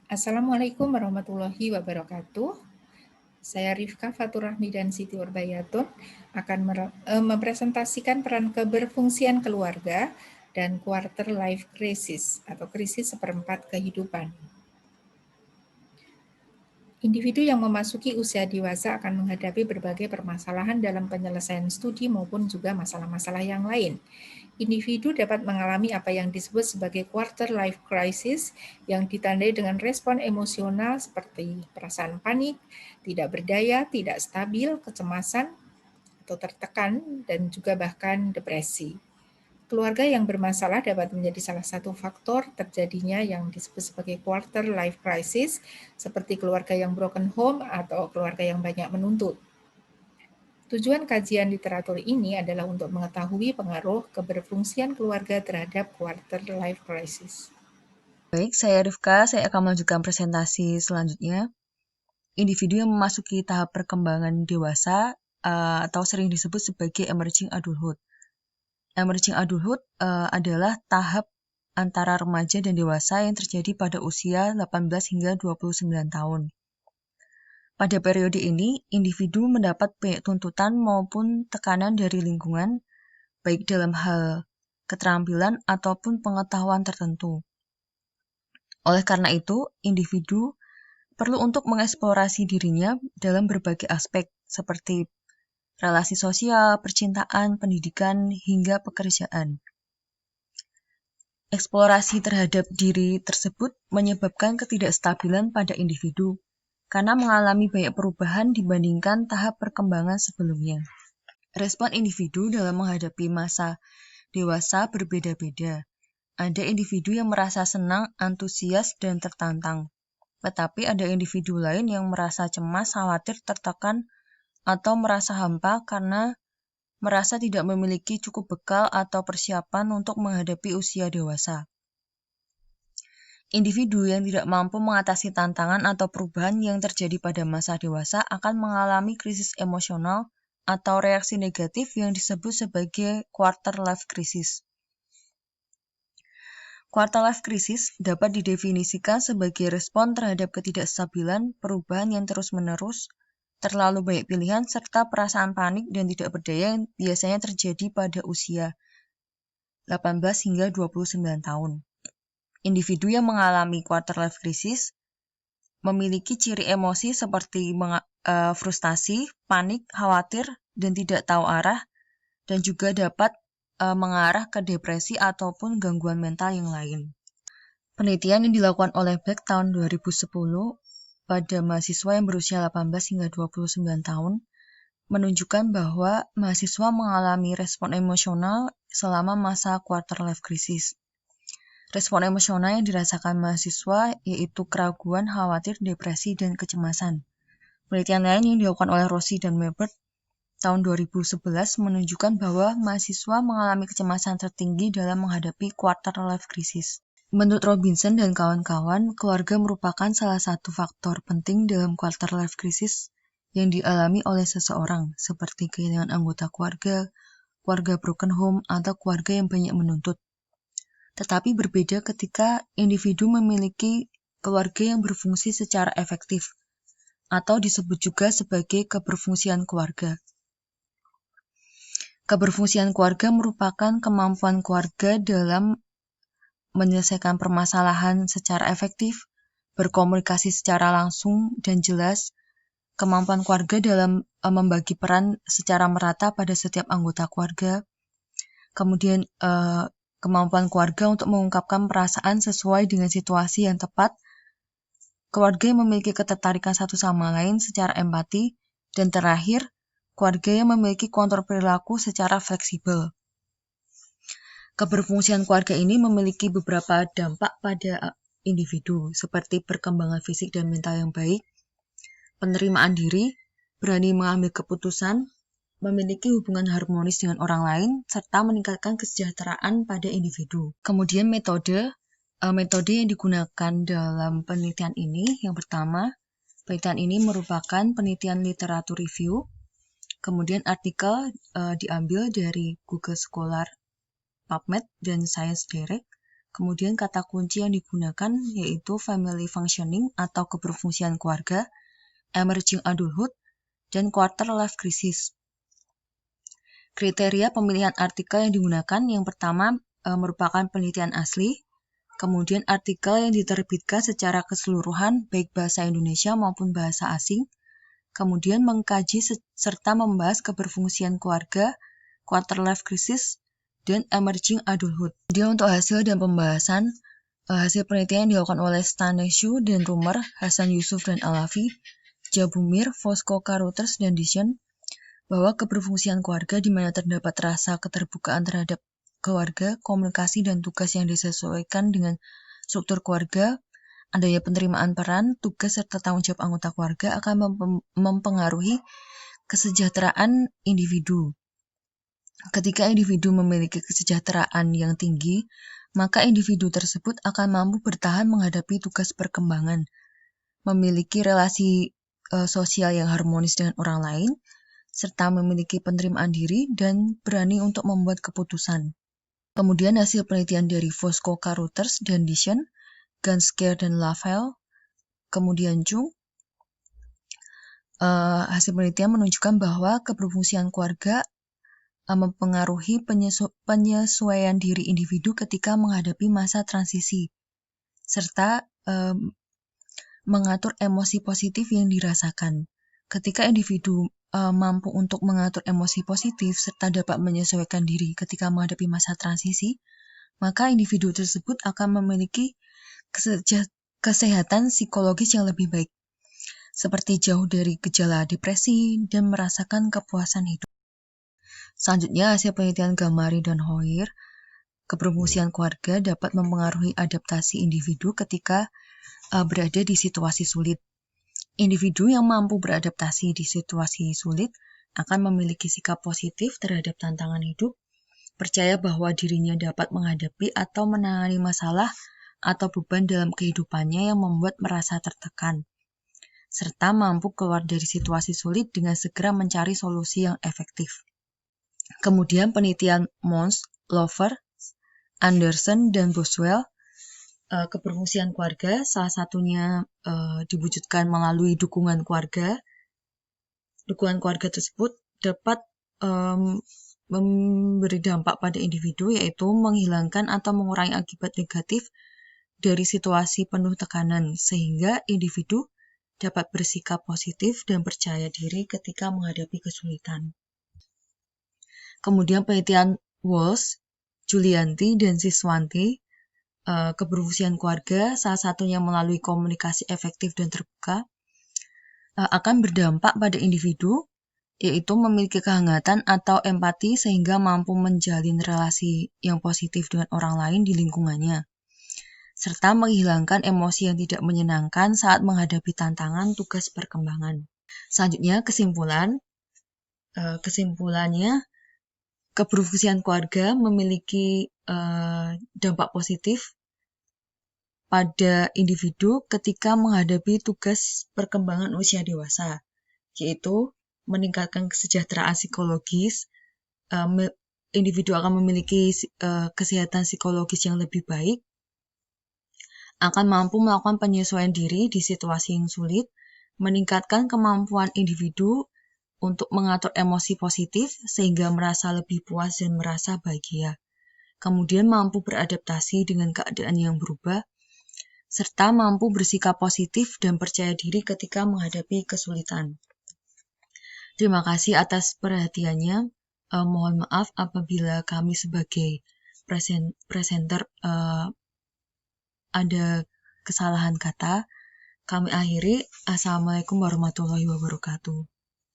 Assalamualaikum warahmatullahi wabarakatuh. Saya Rifka Fatur Rahmi dan Siti Urbayatun akan mempresentasikan peran keberfungsian keluarga dan quarter life crisis atau krisis seperempat kehidupan. Individu yang memasuki usia dewasa akan menghadapi berbagai permasalahan dalam penyelesaian studi maupun juga masalah-masalah yang lain. Individu dapat mengalami apa yang disebut sebagai quarter life crisis yang ditandai dengan respon emosional seperti perasaan panik, tidak berdaya, tidak stabil, kecemasan, atau tertekan, dan juga bahkan depresi. Keluarga yang bermasalah dapat menjadi salah satu faktor terjadinya yang disebut sebagai quarter life crisis, seperti keluarga yang broken home atau keluarga yang banyak menuntut. Tujuan kajian literatur ini adalah untuk mengetahui pengaruh keberfungsian keluarga terhadap quarter life crisis. Baik, saya Rifka, saya akan melanjutkan presentasi selanjutnya. Individu yang memasuki tahap perkembangan dewasa atau sering disebut sebagai emerging adulthood. Emerging adulthood adalah tahap antara remaja dan dewasa yang terjadi pada usia 18 hingga 29 tahun. Pada periode ini, individu mendapat banyak tuntutan maupun tekanan dari lingkungan, baik dalam hal keterampilan ataupun pengetahuan tertentu. Oleh karena itu, individu perlu untuk mengeksplorasi dirinya dalam berbagai aspek seperti relasi sosial, percintaan, pendidikan, hingga pekerjaan. Eksplorasi terhadap diri tersebut menyebabkan ketidakstabilan pada individu karena mengalami banyak perubahan dibandingkan tahap perkembangan sebelumnya. Respon individu dalam menghadapi masa dewasa berbeda-beda. Ada individu yang merasa senang, antusias, dan tertantang. Tetapi ada individu lain yang merasa cemas, khawatir, tertekan, atau merasa hampa karena merasa tidak memiliki cukup bekal atau persiapan untuk menghadapi usia dewasa. Individu yang tidak mampu mengatasi tantangan atau perubahan yang terjadi pada masa dewasa akan mengalami krisis emosional atau reaksi negatif yang disebut sebagai quarter life crisis. Quarter life crisis dapat didefinisikan sebagai respon terhadap ketidakstabilan, perubahan yang terus-menerus, terlalu banyak pilihan, serta perasaan panik dan tidak berdaya yang biasanya terjadi pada usia 18 hingga 29 tahun. Individu yang mengalami quarter life crisis memiliki ciri emosi seperti frustasi, panik, khawatir, dan tidak tahu arah, dan juga dapat mengarah ke depresi ataupun gangguan mental yang lain. Penelitian yang dilakukan oleh Beck tahun 2010 pada mahasiswa yang berusia 18 hingga 29 tahun menunjukkan bahwa mahasiswa mengalami respon emosional selama masa quarter life crisis. Respon emosional yang dirasakan mahasiswa yaitu keraguan, khawatir, depresi, dan kecemasan. Penelitian lain yang dilakukan oleh Rossi dan Mebert tahun 2011 menunjukkan bahwa mahasiswa mengalami kecemasan tertinggi dalam menghadapi quarter life crisis. Menurut Robinson dan kawan-kawan, keluarga merupakan salah satu faktor penting dalam quarter life crisis yang dialami oleh seseorang, seperti kehilangan anggota keluarga, keluarga broken home, atau keluarga yang banyak menuntut. Tetapi berbeda ketika individu memiliki keluarga yang berfungsi secara efektif, atau disebut juga sebagai keberfungsian keluarga. Keberfungsian keluarga merupakan kemampuan keluarga dalam menyelesaikan permasalahan secara efektif, berkomunikasi secara langsung dan jelas, kemampuan keluarga dalam membagi peran secara merata pada setiap anggota keluarga, kemudian kemampuan keluarga untuk mengungkapkan perasaan sesuai dengan situasi yang tepat, keluarga yang memiliki ketertarikan satu sama lain secara empati, dan terakhir, keluarga yang memiliki kontrol perilaku secara fleksibel. Keberfungsian keluarga ini memiliki beberapa dampak pada individu, seperti perkembangan fisik dan mental yang baik, penerimaan diri, berani mengambil keputusan, memiliki hubungan harmonis dengan orang lain, serta meningkatkan kesejahteraan pada individu. Kemudian metode yang digunakan dalam penelitian ini, yang pertama, penelitian ini merupakan penelitian literatur review, kemudian artikel diambil dari Google Scholar, PubMed, dan Science Direct. Kemudian kata kunci yang digunakan yaitu family functioning atau keberfungsian keluarga, emerging adulthood, dan quarter life crisis. Kriteria pemilihan artikel yang digunakan yang pertama merupakan penelitian asli, kemudian artikel yang diterbitkan secara keseluruhan baik bahasa Indonesia maupun bahasa asing, kemudian mengkaji serta membahas keberfungsian keluarga, quarter life crisis, dan emerging adulthood. Jadi untuk hasil dan pembahasan, hasil penelitian yang dilakukan oleh Stanescu dan Rumer, Hasan Yusuf dan Alavi, Jabumir, Fosco, Carothers, dan Dishon, bahwa keberfungsian keluarga di mana terdapat rasa keterbukaan terhadap keluarga, komunikasi, dan tugas yang disesuaikan dengan struktur keluarga, adanya penerimaan peran, tugas, serta tanggung jawab anggota keluarga akan mempengaruhi kesejahteraan individu. Ketika individu memiliki kesejahteraan yang tinggi, maka individu tersebut akan mampu bertahan menghadapi tugas perkembangan, memiliki relasi sosial yang harmonis dengan orang lain, serta memiliki penerimaan diri dan berani untuk membuat keputusan. Kemudian hasil penelitian dari Fosco, Carothers, dan Dishon, Gansker dan Lavelle, kemudian Jung, hasil penelitian menunjukkan bahwa keberfungsian keluarga mempengaruhi penyesuaian diri individu ketika menghadapi masa transisi, serta mengatur emosi positif yang dirasakan. Ketika individu mampu untuk mengatur emosi positif serta dapat menyesuaikan diri ketika menghadapi masa transisi, maka individu tersebut akan memiliki kesehatan psikologis yang lebih baik, seperti jauh dari gejala depresi dan merasakan kepuasan hidup. Selanjutnya, hasil penelitian Gamari dan Hoyer, keberfungsian keluarga dapat mempengaruhi adaptasi individu ketika berada di situasi sulit. Individu yang mampu beradaptasi di situasi sulit akan memiliki sikap positif terhadap tantangan hidup, percaya bahwa dirinya dapat menghadapi atau menangani masalah atau beban dalam kehidupannya yang membuat merasa tertekan, serta mampu keluar dari situasi sulit dengan segera mencari solusi yang efektif. Kemudian penelitian Mons, Lover, Anderson, dan Boswell, keberfungsian keluarga, salah satunya diwujudkan melalui dukungan keluarga. Dukungan keluarga tersebut dapat memberi dampak pada individu, yaitu menghilangkan atau mengurangi akibat negatif dari situasi penuh tekanan, sehingga individu dapat bersikap positif dan percaya diri ketika menghadapi kesulitan. Kemudian penelitian Walsh, Julianti, dan Siswanti, keberfungsian keluarga, salah satunya melalui komunikasi efektif dan terbuka, akan berdampak pada individu, yaitu memiliki kehangatan atau empati sehingga mampu menjalin relasi yang positif dengan orang lain di lingkungannya, serta menghilangkan emosi yang tidak menyenangkan saat menghadapi tantangan tugas perkembangan. Selanjutnya, kesimpulannya, keberfungsian keluarga memiliki dampak positif pada individu ketika menghadapi tugas perkembangan usia dewasa, yaitu meningkatkan kesejahteraan psikologis, individu akan memiliki kesehatan psikologis yang lebih baik, akan mampu melakukan penyesuaian diri di situasi yang sulit, meningkatkan kemampuan individu untuk mengatur emosi positif sehingga merasa lebih puas dan merasa bahagia. Kemudian mampu beradaptasi dengan keadaan yang berubah, serta mampu bersikap positif dan percaya diri ketika menghadapi kesulitan. Terima kasih atas perhatiannya. Mohon maaf apabila kami sebagai presenter ada kesalahan kata. Kami akhiri. Assalamualaikum warahmatullahi wabarakatuh.